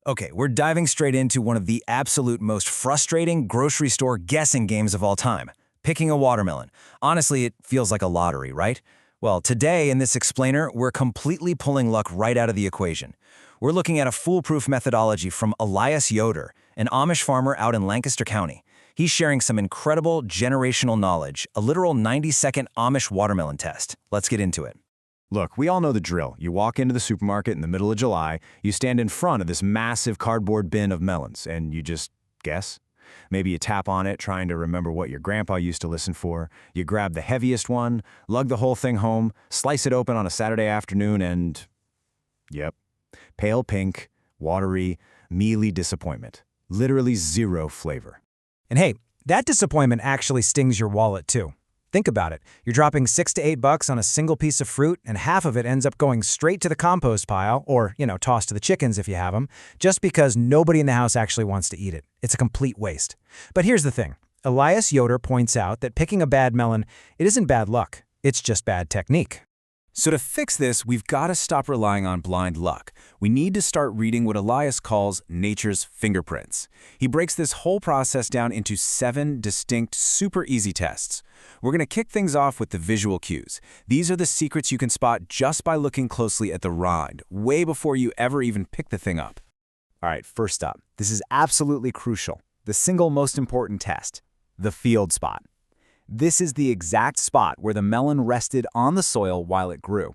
Okay, we're diving straight into one of the absolute most frustrating grocery store guessing games of all time, picking a watermelon. Honestly, it feels like a lottery, right? Well, today in this explainer, we're completely pulling luck right out of the equation. We're looking at a foolproof methodology from Elias Yoder, an Amish farmer out in Lancaster County. He's sharing some incredible generational knowledge, a literal 90-second Amish watermelon test. Let's get into it. Look, we all know the drill. You walk into the supermarket in the middle of July, you stand in front of this massive cardboard bin of melons, and you just guess. Maybe you tap on it, trying to remember what your grandpa used to listen for. You grab the heaviest one, lug the whole thing home, slice it open on a Saturday afternoon, and yep, pale pink, watery, mealy disappointment. Literally zero flavor. And hey, that disappointment actually stings your wallet too. Think about it. You're dropping $6 to $8 on a single piece of fruit, and half of it ends up going straight to the compost pile, or, tossed to the chickens if you have them, just because nobody in the house actually wants to eat it. It's a complete waste. But here's the thing. Elias Yoder points out that picking a bad melon, it isn't bad luck. It's just bad technique. So to fix this, we've got to stop relying on blind luck. We need to start reading what Elias calls nature's fingerprints. He breaks this whole process down into 7 distinct, super easy tests. We're going to kick things off with the visual cues. These are the secrets you can spot just by looking closely at the rind, way before you ever even pick the thing up. All right, first up, this is absolutely crucial. The single most important test, the field spot. This is the exact spot where the melon rested on the soil while it grew.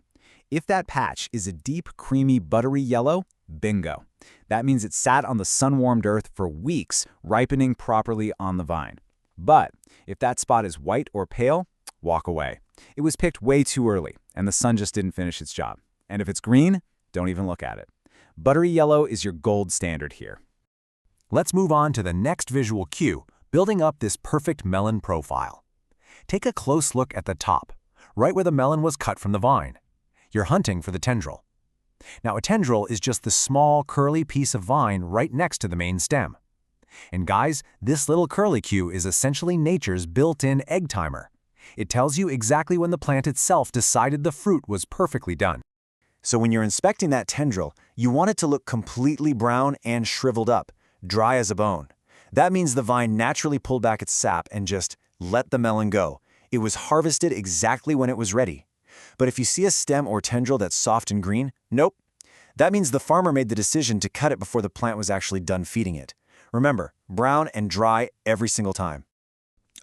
If that patch is a deep, creamy, buttery yellow, bingo. That means it sat on the sun-warmed earth for weeks, ripening properly on the vine. But if that spot is white or pale, walk away. It was picked way too early, and the sun just didn't finish its job. And if it's green, don't even look at it. Buttery yellow is your gold standard here. Let's move on to the next visual cue, building up this perfect melon profile. Take a close look at the top, right where the melon was cut from the vine. You're hunting for the tendril. Now, a tendril is just the small, curly piece of vine right next to the main stem. And guys, this little curlicue is essentially nature's built-in egg timer. It tells you exactly when the plant itself decided the fruit was perfectly done. So when you're inspecting that tendril, you want it to look completely brown and shriveled up, dry as a bone. That means the vine naturally pulled back its sap and just let the melon go. It was harvested exactly when it was ready. But if you see a stem or tendril that's soft and green, nope. That means the farmer made the decision to cut it before the plant was actually done feeding it. Remember, brown and dry every single time.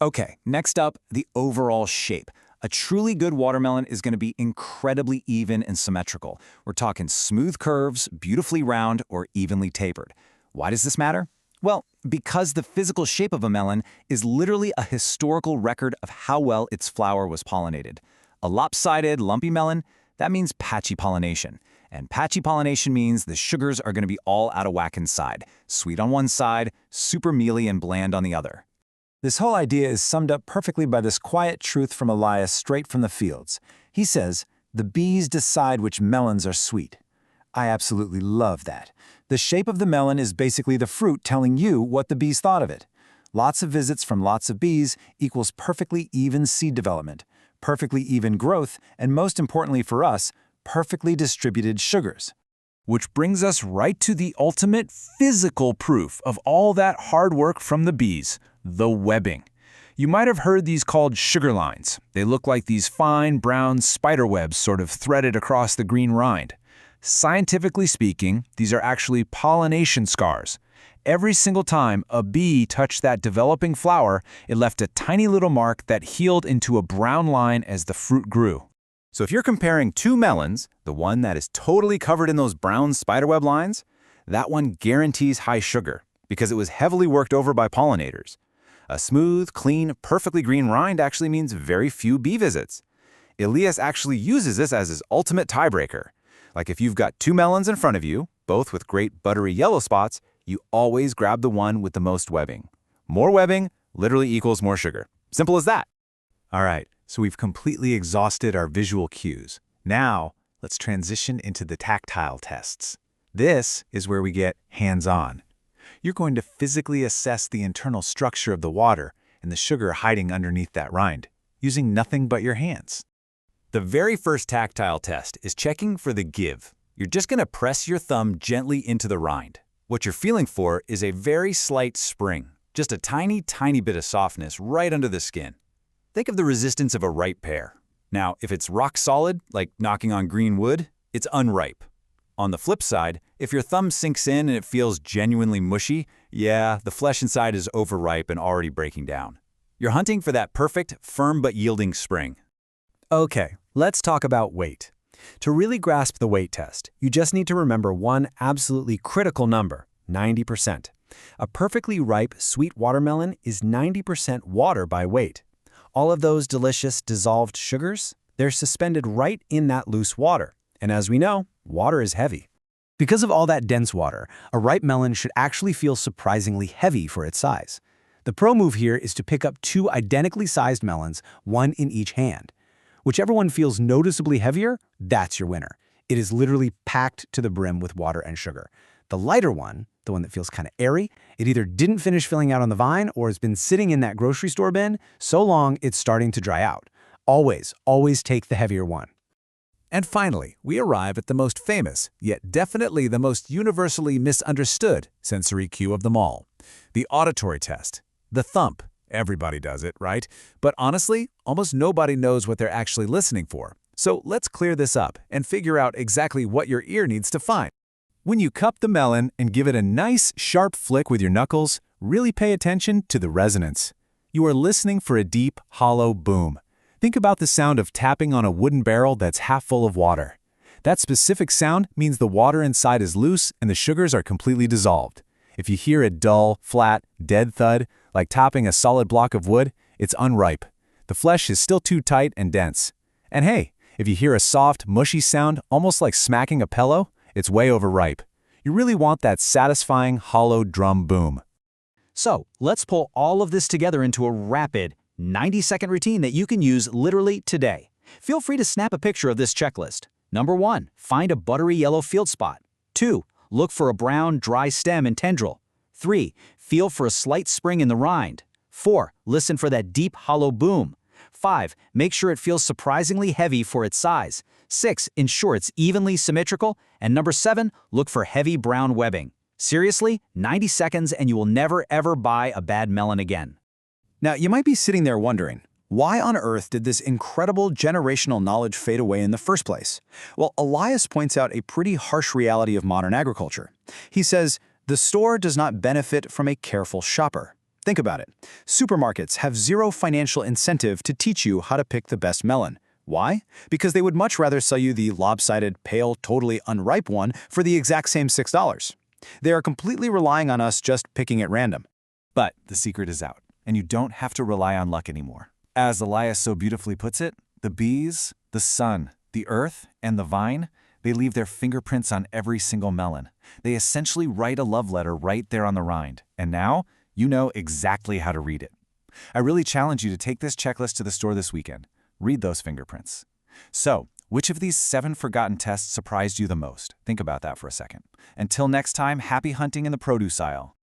Okay, next up, the overall shape. A truly good watermelon is going to be incredibly even and symmetrical. We're talking smooth curves, beautifully round, or evenly tapered. Why does this matter? Well, because the physical shape of a melon is literally a historical record of how well its flower was pollinated. A lopsided, lumpy melon, that means patchy pollination. And patchy pollination means the sugars are going to be all out of whack inside. Sweet on one side, super mealy and bland on the other. This whole idea is summed up perfectly by this quiet truth from Elias straight from the fields. He says, "The bees decide which melons are sweet." I absolutely love that. The shape of the melon is basically the fruit telling you what the bees thought of it. Lots of visits from lots of bees equals perfectly even seed development, perfectly even growth, and most importantly for us, perfectly distributed sugars. Which brings us right to the ultimate physical proof of all that hard work from the bees, the webbing. You might have heard these called sugar lines. They look like these fine brown spider webs sort of threaded across the green rind. Scientifically speaking, these are actually pollination scars. Every single time a bee touched that developing flower, it left a tiny little mark that healed into a brown line as the fruit grew. So if you're comparing 2 melons, the one that is totally covered in those brown spiderweb lines, that one guarantees high sugar because it was heavily worked over by pollinators. A smooth, clean, perfectly green rind actually means very few bee visits. Elias actually uses this as his ultimate tiebreaker. Like if you've got 2 melons in front of you, both with great buttery yellow spots, you always grab the one with the most webbing. More webbing literally equals more sugar. Simple as that. All right, so we've completely exhausted our visual cues. Now, let's transition into the tactile tests. This is where we get hands-on. You're going to physically assess the internal structure of the water and the sugar hiding underneath that rind, using nothing but your hands. The very first tactile test is checking for the give. You're just going to press your thumb gently into the rind. What you're feeling for is a very slight spring, just a tiny, tiny bit of softness right under the skin. Think of the resistance of a ripe pear. Now, if it's rock solid, like knocking on green wood, it's unripe. On the flip side, if your thumb sinks in and it feels genuinely mushy, yeah, the flesh inside is overripe and already breaking down. You're hunting for that perfect, firm but yielding spring. Okay, let's talk about weight. To really grasp the weight test, you just need to remember one absolutely critical number, 90%. A perfectly ripe, sweet watermelon is 90% water by weight. All of those delicious dissolved sugars, they're suspended right in that loose water. And as we know, water is heavy. Because of all that dense water, a ripe melon should actually feel surprisingly heavy for its size. The pro move here is to pick up two identically sized melons, one in each hand. Whichever one feels noticeably heavier, that's your winner. It is literally packed to the brim with water and sugar. The lighter one, the one that feels kind of airy, it either didn't finish filling out on the vine or has been sitting in that grocery store bin so long it's starting to dry out. Always, always take the heavier one. And finally, we arrive at the most famous, yet definitely the most universally misunderstood sensory cue of them all. The auditory test. The thump. Everybody does it, right? But honestly, almost nobody knows what they're actually listening for. So let's clear this up and figure out exactly what your ear needs to find. When you cup the melon and give it a nice, sharp flick with your knuckles, really pay attention to the resonance. You are listening for a deep, hollow boom. Think about the sound of tapping on a wooden barrel that's half full of water. That specific sound means the water inside is loose and the sugars are completely dissolved. If you hear a dull, flat, dead thud, like tapping a solid block of wood, it's unripe. The flesh is still too tight and dense. And hey, if you hear a soft, mushy sound, almost like smacking a pillow, it's way overripe. You really want that satisfying, hollow drum boom. So, let's pull all of this together into a rapid, 90-second routine that you can use literally today. Feel free to snap a picture of this checklist. Number 1, find a buttery yellow field spot. 2, look for a brown, dry stem and tendril. 3, feel for a slight spring in the rind. 4, listen for that deep, hollow boom. 5, make sure it feels surprisingly heavy for its size. 6, ensure it's evenly symmetrical. And number 7, look for heavy brown webbing. Seriously, 90 seconds and you will never ever buy a bad melon again. Now, you might be sitting there wondering, why on earth did this incredible generational knowledge fade away in the first place? Well, Elias points out a pretty harsh reality of modern agriculture. He says, the store does not benefit from a careful shopper. Think about it. Supermarkets have zero financial incentive to teach you how to pick the best melon. Why? Because they would much rather sell you the lopsided, pale, totally unripe one for the exact same $6. They are completely relying on us just picking at random. But the secret is out, and you don't have to rely on luck anymore. As Elias so beautifully puts it, the bees, the sun, the earth, and the vine, they leave their fingerprints on every single melon. They essentially write a love letter right there on the rind. And now, you know exactly how to read it. I really challenge you to take this checklist to the store this weekend. Read those fingerprints. So, which of these 7 forgotten tests surprised you the most? Think about that for a second. Until next time, happy hunting in the produce aisle.